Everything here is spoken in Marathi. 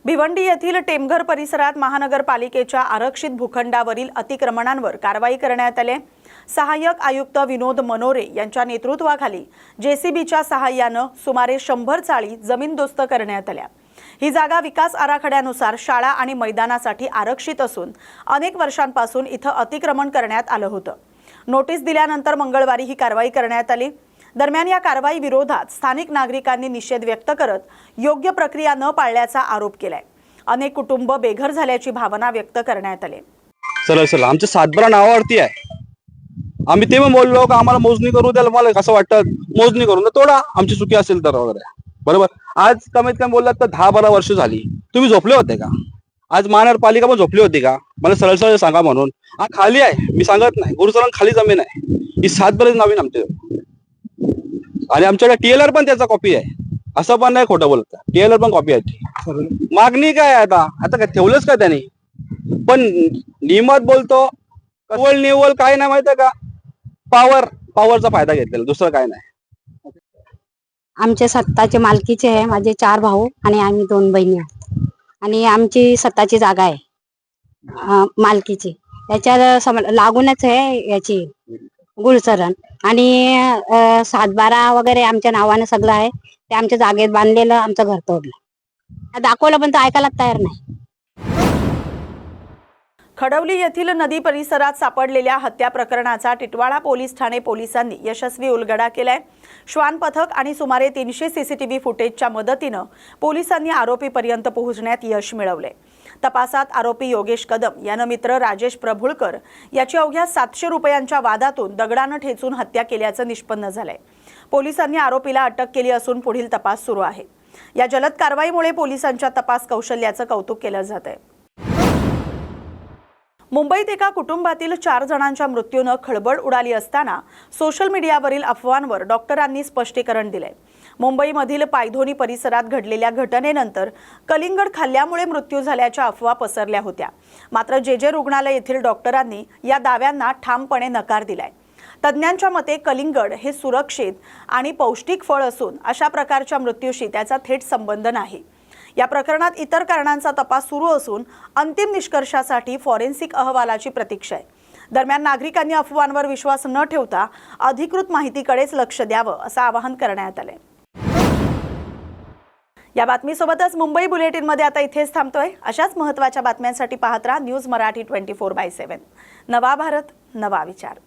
भिवंडी येथील टेमघर परिसरात महानगरपालिकेच्या आरक्षित भूखंडावरील अतिक्रमणांवर कारवाई करण्यात आली। सहाय्यक आयुक्त विनोद मनोरे यांच्या नेतृत्वाखाली जेसीबीच्या सहाय्याने सुमारे 100 चाळी जमीनदोस्त करण्यात आल्या। ही जागा विकास आराखड्यानुसार शाळा आणि मैदानासाठी आरक्षित असून अनेक वर्षांपासून इथं अतिक्रमण करण्यात आलं होतं। नोटीस दिल्यानंतर मंगळवारी ही कारवाई करण्यात आली। दरम्यान या कारवाई विरोधात स्थानिक नागरिकांनी निषेध व्यक्त करत योग्य प्रक्रिया न पाळल्याचा आरोप केलाय। अनेक कुटुंब बेघर झाल्याची भावना व्यक्त करण्यात आली। सर आमच्या सातबारा नावावरती आहे। आम्ही ते बोललो का आम्हाला मोजणी करू द्याल, मला कसं वाटतं मोजणी करून तोडा, आमची चुकी असेल तर वगैरे। बरोबर, आज कमीत कमी बोललात तर 10-12 वर्ष झाली तुम्ही झोपले होते का? आज महानगरपालिका पण झोपली होती का? मला सरळ सांगा म्हणून। खाली आहे, मी सांगत नाही, गुरुचरण खाली जमीन आहे, ही सातबारा नवीन आमच्या आणि आमच्याकडे टीएलआर पण त्याचा कॉपी आहे, असं पण नाही खोटं बोलत, टीएलआर पण कॉपी आहे। मागणी काय आता काय ठेवलंच का त्यांनी? पण नियमात बोलतो केवळ निवल काय नाही माहितीये का, पॉवरचा फायदा घेतलेला, दुसरं काय नाही। आमच्या स्वतःचे मालकीचे आहे, माझे 4 भाऊ आणि आम्ही 2 बहिणी आहोत आणि आमची स्वतःची जागा आहे मालकीची। त्याच्या लागूनच आहे याची गुळचरण आणि 7-12 वगैरे आमच्या नावाने सगळं आहे। ते आमच्या जागेत बांधलेलं आमचं घर तोडलं, दाखवलं पण तो ऐकायला तयार नाही। खडवली येथील नदी परिसरात सापडलेल्या हत्या प्रकरणाचा टिटवाळा पोलीस ठाणे पोलिसांनी यशस्वी उलगडा केलाय। श्वान पथक आणि सुमारे 300 सीसीटीव्ही फुटेजच्या मदतीने पोलिसांनी आरोपीपर्यंत पोहोचण्यात यश मिळवले। तपासात आरोपी योगेश कदम याने मित्र राजेश प्रभुळकर याची अवघ्या 700 रुपयांच्या वादातून दगडाने ठेचून हत्या केल्याचं निष्पन्न झालंय। पोलिसांनी आरोपीला अटक केली असून पुढील तपास सुरू आहे। या जलद कारवाईमुळे पोलिसांच्या तपास कौशल्याचं कौतुक केलं जातंय। मुंबईत एका कुटुंबातील 4 जणांच्या मृत्यूने खळबळ उडाली असताना सोशल मीडियावरील अफवांवर डॉक्टरांनी स्पष्टीकरण दिले। मुंबईमधील पायधोनी परिसरात घडलेल्या घटनेनंतर कलिंगड खाल्ल्यामुळे मृत्यू झाल्याच्या अफवा पसरल्या होत्या। मात्र जे रुग्णालय येथील डॉक्टरांनी या दाव्यांना ठामपणे नकार दिलाय। तज्ञांच्या मते कलिंगड हे सुरक्षित आणि पौष्टिक फळ असून अशा प्रकारच्या मृत्यूशी त्याचा थेट संबंध नाही। या प्रकरणात इतर कारणांचा तपास सुरू असून अंतिम निष्कर्षासाठी फॉरेन्सिक अहवालाची प्रतीक्षा आहे। दरम्यान नागरिकांनी अफवांवर विश्वास न ठेवता अधिकृत माहितीकडेच लक्ष द्यावं असं आवाहन करण्यात आले। या बातमीसोबतच मुंबई बुलेटिनमध्ये आता इथेच थांबतोय। अशाच महत्त्वाच्या बातम्यांसाठी पाहत राहा न्यूज मराठी 24/7। नवा भारत, नवा विचार।